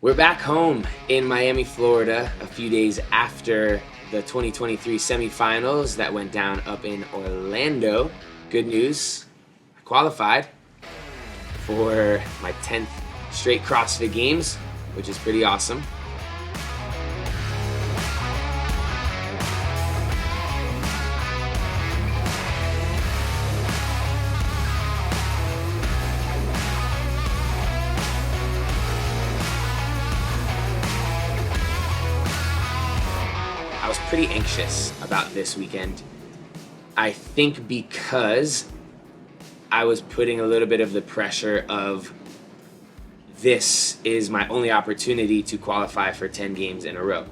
We're back home in Miami, Florida, a few days after the 2023 semifinals that went down up in Orlando. Good news, I qualified for my 10th straight CrossFit Games, which is pretty awesome. I was pretty anxious about this weekend. I think because I was putting a little bit of the pressure of this is my only opportunity to qualify for 10 games in a row.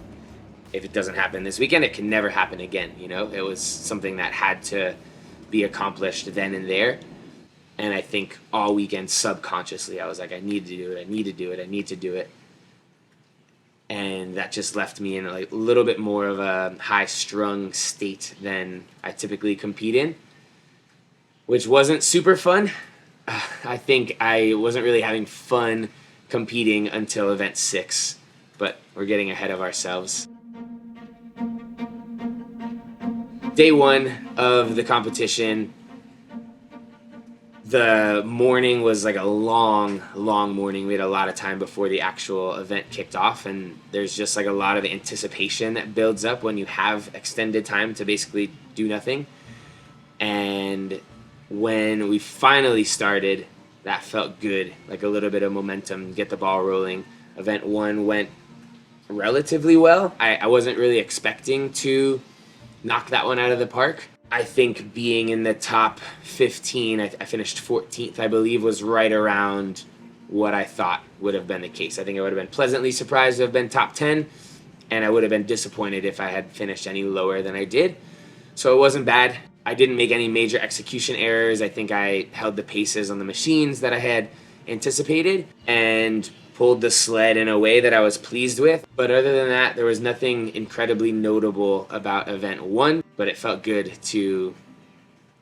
If it doesn't happen this weekend, it can never happen again, you know? It was something that had to be accomplished then and there. And I think all weekend subconsciously I was like, I need to do it, I need to do it, I need to do it. And that just left me in a little bit more of a high-strung state than I typically compete in, which wasn't super fun. I think I wasn't really having fun competing until event 6, but we're getting ahead of ourselves. Day 1 of the competition, the morning was like a long morning. We had a lot of time before the actual event kicked off, and there's just like a lot of anticipation that builds up when you have extended time to basically do nothing. And when we finally started, that felt good, like a little bit of momentum, get the ball rolling. Event 1 went relatively well. I wasn't really expecting to knock that one out of the park. I think being in the top 15, I finished 14th, I believe, was right around what I thought would have been the case. I think I would have been pleasantly surprised to have been top 10, and I would have been disappointed if I had finished any lower than I did. So it wasn't bad. I didn't make any major execution errors. I think I held the paces on the machines that I had anticipated and pulled the sled in a way that I was pleased with. But other than that, there was nothing incredibly notable about event 1, but it felt good to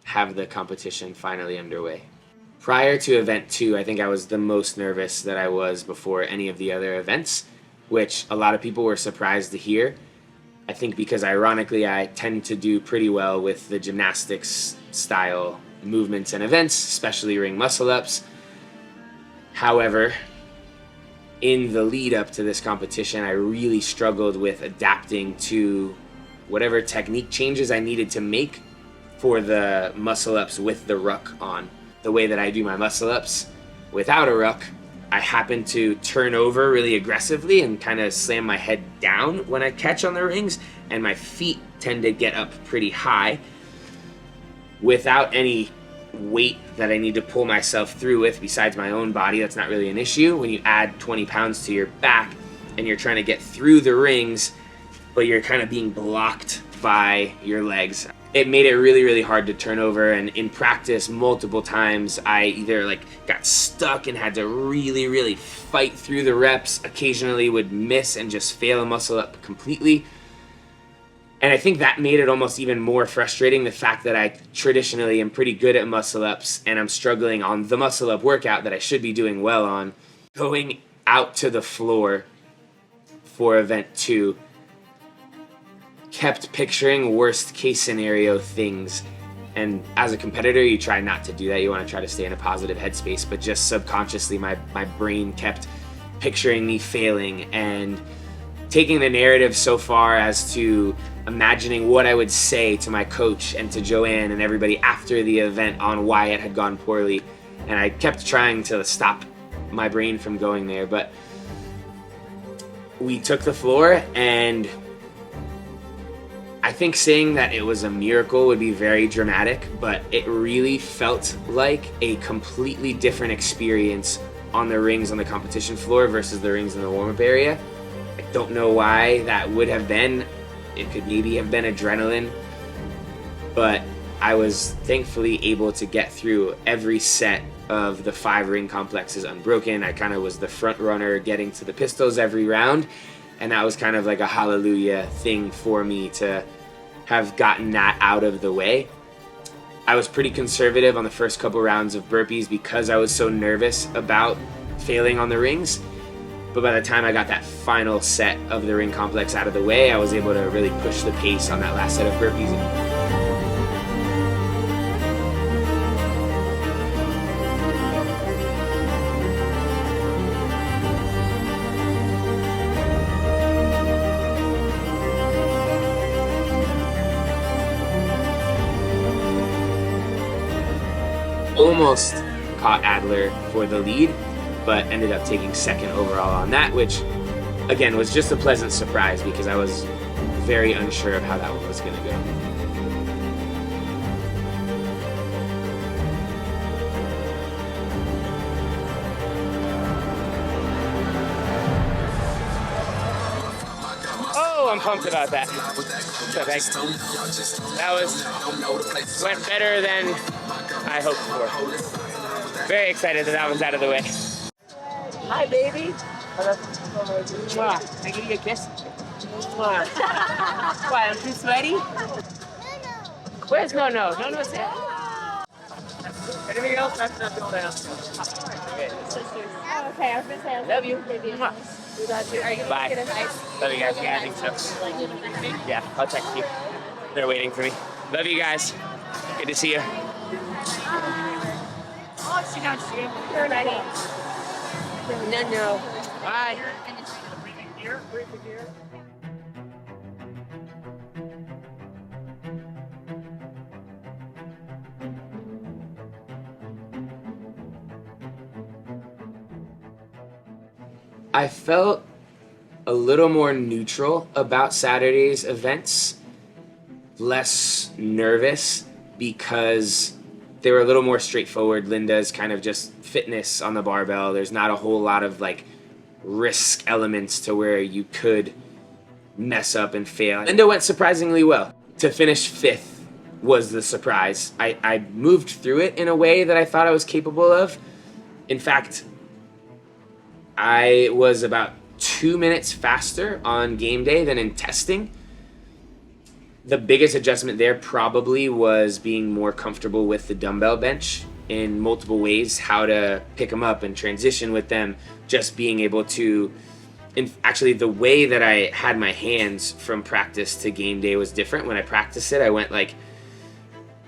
have the competition finally underway. Prior to event 2, I think I was the most nervous that I was before any of the other events, which a lot of people were surprised to hear. I think because ironically I tend to do pretty well with the gymnastics style movements and events, especially ring muscle ups. However, in the lead up to this competition, I really struggled with adapting to whatever technique changes I needed to make for the muscle ups with the ruck on. The way that I do my muscle ups without a ruck, I happen to turn over really aggressively and kind of slam my head down when I catch on the rings, and my feet tend to get up pretty high without any weight that I need to pull myself through with besides my own body. That's not really an issue. When you add 20 pounds to your back and you're trying to get through the rings, but you're kind of being blocked by your legs, it made it really hard to turn over. And in practice, multiple times I either got stuck and had to really fight through the reps, occasionally would miss and just fail a muscle up completely. And I think that made it almost even more frustrating, the fact that I traditionally am pretty good at muscle ups and I'm struggling on the muscle up workout that I should be doing well on. Going out to the floor for event 2, kept picturing worst case scenario things. And as a competitor, you try not to do that. You want to try to stay in a positive headspace, but just subconsciously my brain kept picturing me failing and taking the narrative so far as to imagining what I would say to my coach and to Joanne and everybody after the event on why it had gone poorly. And I kept trying to stop my brain from going there, but we took the floor, and I think saying that it was a miracle would be very dramatic, but it really felt like a completely different experience on the rings on the competition floor versus the rings in the warm-up area. I don't know why that would have been. It could maybe have been adrenaline, but I was thankfully able to get through every set of the 5 ring complexes unbroken. I kind of was the front runner getting to the pistols every round, and that was kind of like a hallelujah thing for me to have gotten that out of the way. I was pretty conservative on the first couple rounds of burpees because I was so nervous about failing on the rings. But by the time I got that final set of the ring complex out of the way, I was able to really push the pace on that last set of burpees. Almost caught Adler for the lead, but ended up taking second overall on that, which again was just a pleasant surprise because I was very unsure of how that one was going to go. Oh, I'm pumped about that. So that went better than I hoped for. Very excited that was out of the way. Hi, baby. Mwah. Can I give you a kiss? Mwah. Why, I'm too sweaty? Where's no? No's here. Anything else? That's not going down. Okay. Okay, I was gonna say I love you. Mwah. Are you Bye. get a nice? Love you guys. Yeah, I think so. Yeah, I'll text you. They're waiting for me. Love you guys. Good to see you. Oh, sit down, Steve. You're ready. No. Bye. I felt a little more neutral about Saturday's events, less nervous because they were a little more straightforward. Linda's kind of just fitness on the barbell. There's not a whole lot of like risk elements to where you could mess up and fail. Linda went surprisingly well. To finish 5th was the surprise. I moved through it in a way that I thought I was capable of. In fact, I was about 2 minutes faster on game day than in testing. The biggest adjustment there probably was being more comfortable with the dumbbell bench in multiple ways, how to pick them up and transition with them, just being able to, actually the way that I had my hands from practice to game day was different. When I practiced it, I went like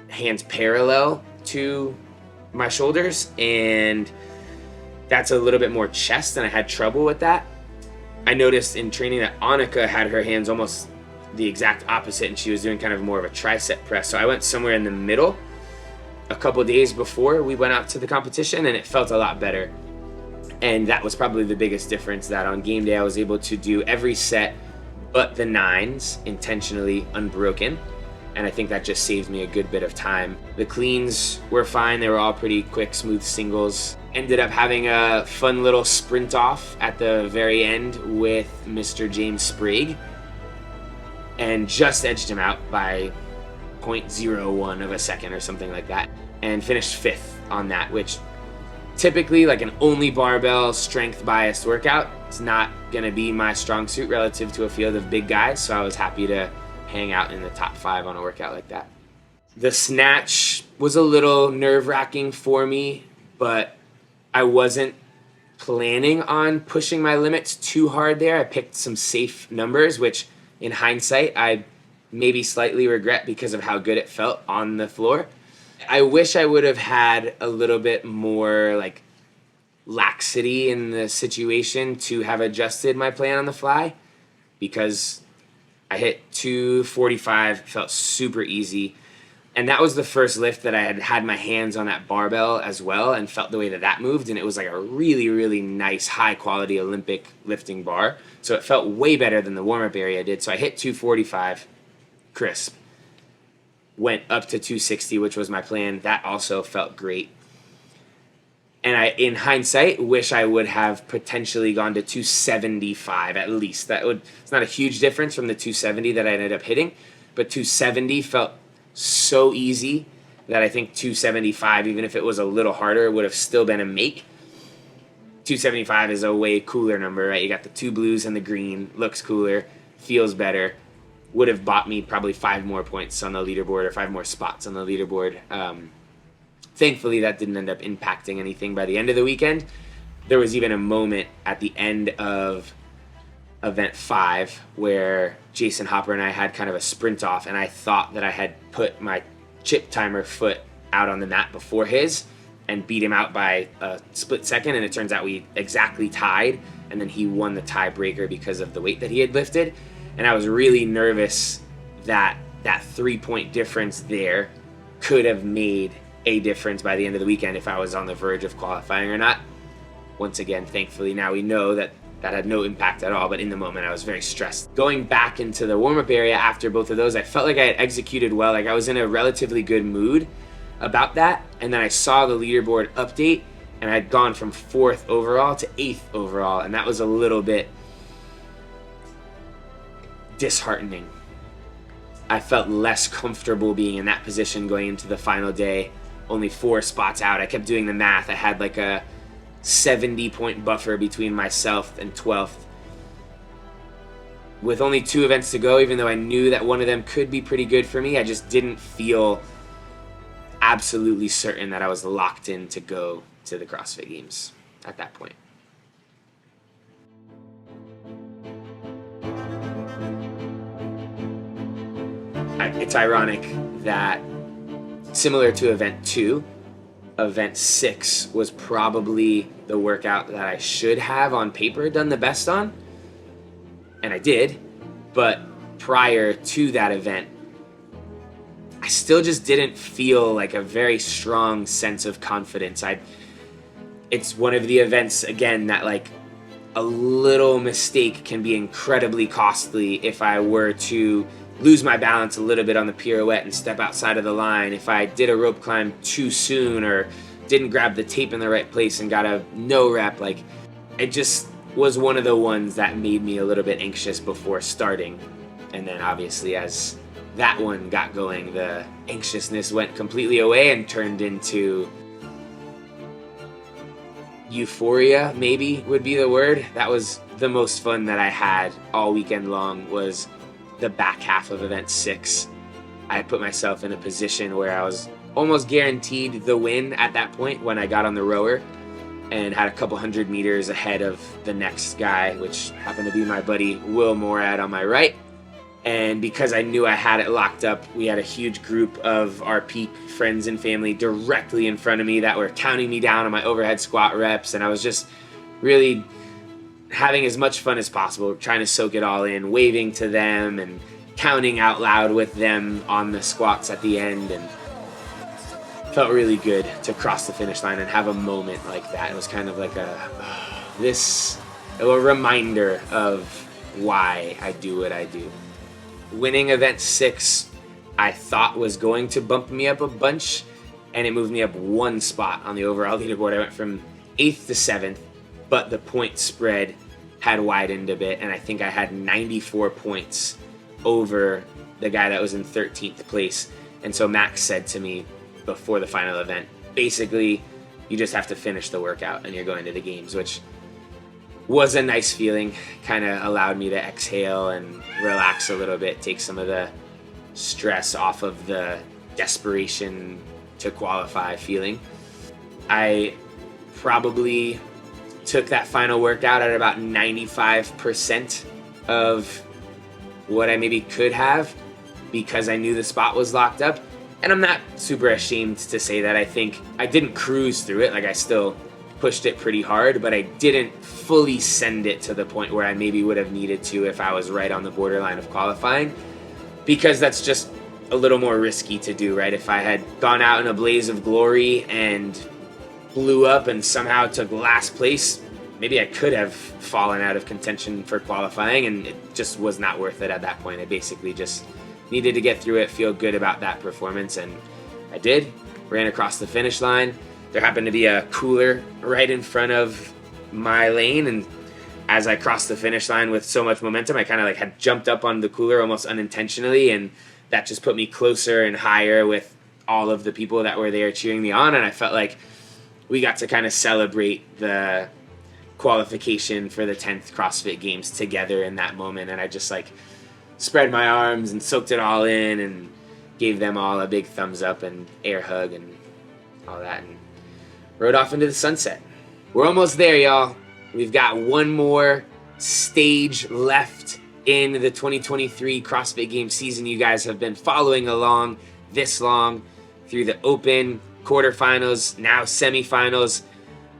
hands parallel to my shoulders, and that's a little bit more chest, and I had trouble with that. I noticed in training that Annika had her hands almost the exact opposite, and she was doing kind of more of a tricep press. So I went somewhere in the middle a couple days before we went out to the competition, and it felt a lot better. And that was probably the biggest difference, that on game day I was able to do every set but the 9s intentionally unbroken. And I think that just saved me a good bit of time. The cleans were fine. They were all pretty quick, smooth singles. Ended up having a fun little sprint off at the very end with Mr. James Sprague, and just edged him out by 0.01 of a second or something like that, and finished 5th on that, which typically, like an only barbell strength biased workout, it's not gonna be my strong suit relative to a field of big guys, so I was happy to hang out in the top 5 on a workout like that. The snatch was a little nerve-wracking for me, but I wasn't planning on pushing my limits too hard there. I picked some safe numbers, which in hindsight, I maybe slightly regret because of how good it felt on the floor. I wish I would have had a little bit more like laxity in the situation to have adjusted my plan on the fly, because I hit 245, felt super easy. And that was the first lift that I had my hands on that barbell as well and felt the way that moved. And it was like a really, really nice, high quality Olympic lifting bar. So it felt way better than the warm-up area did. So I hit 245 crisp. Went up to 260, which was my plan. That also felt great. And I, in hindsight, wish I would have potentially gone to 275 at least. It's not a huge difference from the 270 that I ended up hitting, but 270 felt so easy that I think 275, even if it was a little harder, would have still been a make. 275 is a way cooler number, right? You got the 2 blues and the green, looks cooler, feels better. Would have bought me probably 5 more points on the leaderboard or 5 more spots on the leaderboard. Thankfully, that didn't end up impacting anything by the end of the weekend. there was even a moment at the end of event 5 where Jason Hopper and I had kind of a sprint off, and I thought that I had put my chip timer foot out on the mat before his and beat him out by a split second, and it turns out we exactly tied, and then he won the tiebreaker because of the weight that he had lifted. And I was really nervous that that 3-point difference there could have made a difference by the end of the weekend if I was on the verge of qualifying or not. Once again, thankfully, now we know that that had no impact at all, but in the moment I was very stressed. Going back into the warm-up area after both of those, I felt like I had executed well, like I was in a relatively good mood about that, and then I saw the leaderboard update, and I had gone from 4th overall to 8th overall, and that was a little bit disheartening. I felt less comfortable being in that position going into the final day, only 4 spots out. I kept doing the math. I had like a 70-point buffer between myself and 12th. With only 2 events to go, even though I knew that one of them could be pretty good for me, I just didn't feel absolutely certain that I was locked in to go to the CrossFit Games at that point. It's ironic that, similar to event 2, event 6 was probably the workout that I should have on paper done the best on, and I did, but prior to that event, I still just didn't feel like a very strong sense of confidence. It's one of the events, again, that like a little mistake can be incredibly costly if I were to lose my balance a little bit on the pirouette and step outside of the line, if I did a rope climb too soon or didn't grab the tape in the right place and got a no rep. Like, it just was one of the ones that made me a little bit anxious before starting. And then obviously as that one got going, the anxiousness went completely away and turned into euphoria, maybe would be the word. That was the most fun that I had all weekend long, was the back half of event 6. I put myself in a position where I was almost guaranteed the win at that point when I got on the rower and had a couple 100 meters ahead of the next guy, which happened to be my buddy Will Morad on my right. And because I knew I had it locked up, we had a huge group of our peak friends and family directly in front of me that were counting me down on my overhead squat reps, and I was just really having as much fun as possible, trying to soak it all in, waving to them and counting out loud with them on the squats at the end, and felt really good to cross the finish line and have a moment like that. It was kind of like a reminder of why I do what I do. Winning event 6, I thought was going to bump me up a bunch, and it moved me up 1 spot on the overall leaderboard. I went from 8th to 7th, but the point spread had widened a bit, and I think I had 94 points over the guy that was in 13th place. And so Max said to me before the final event, basically, you just have to finish the workout and you're going to the games, which was a nice feeling. Kind of allowed me to exhale and relax a little bit, take some of the stress off of the desperation to qualify feeling. I probably took that final workout at about 95% of what I maybe could have, because I knew the spot was locked up. And I'm not super ashamed to say that. I think I didn't cruise through it. Like, I still pushed it pretty hard, but I didn't fully send it to the point where I maybe would have needed to if I was right on the borderline of qualifying, because that's just a little more risky to do, right? If I had gone out in a blaze of glory and blew up and somehow took last place, maybe I could have fallen out of contention for qualifying, and it just was not worth it at that point. I basically just needed to get through it, feel good about that performance, and I did. Ran across the finish line. There happened to be a cooler right in front of my lane, and as I crossed the finish line with so much momentum, I kind of like had jumped up on the cooler almost unintentionally, and that just put me closer and higher with all of the people that were there cheering me on, and I felt like we got to kind of celebrate the qualification for the 10th CrossFit Games together in that moment, and I just like spread my arms and soaked it all in and gave them all a big thumbs up and air hug and all that, and rode off into the sunset. we're almost there, y'all. We've got one more stage left in the 2023 CrossFit Games season. You guys have been following along this long through the open, quarterfinals, now semifinals.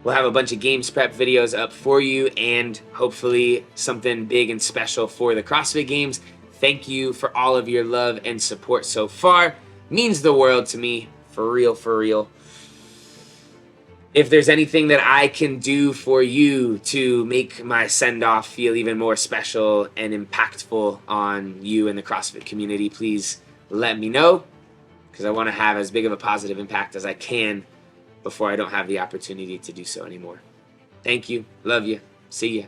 We'll have a bunch of games prep videos up for you and hopefully something big and special for the CrossFit Games. Thank you for all of your love and support so far. Means the world to me. For real, for real. If there's anything that I can do for you to make my send-off feel even more special and impactful on you and the CrossFit community, please let me know, because I want to have as big of a positive impact as I can before I don't have the opportunity to do so anymore. Thank you. Love you. See ya.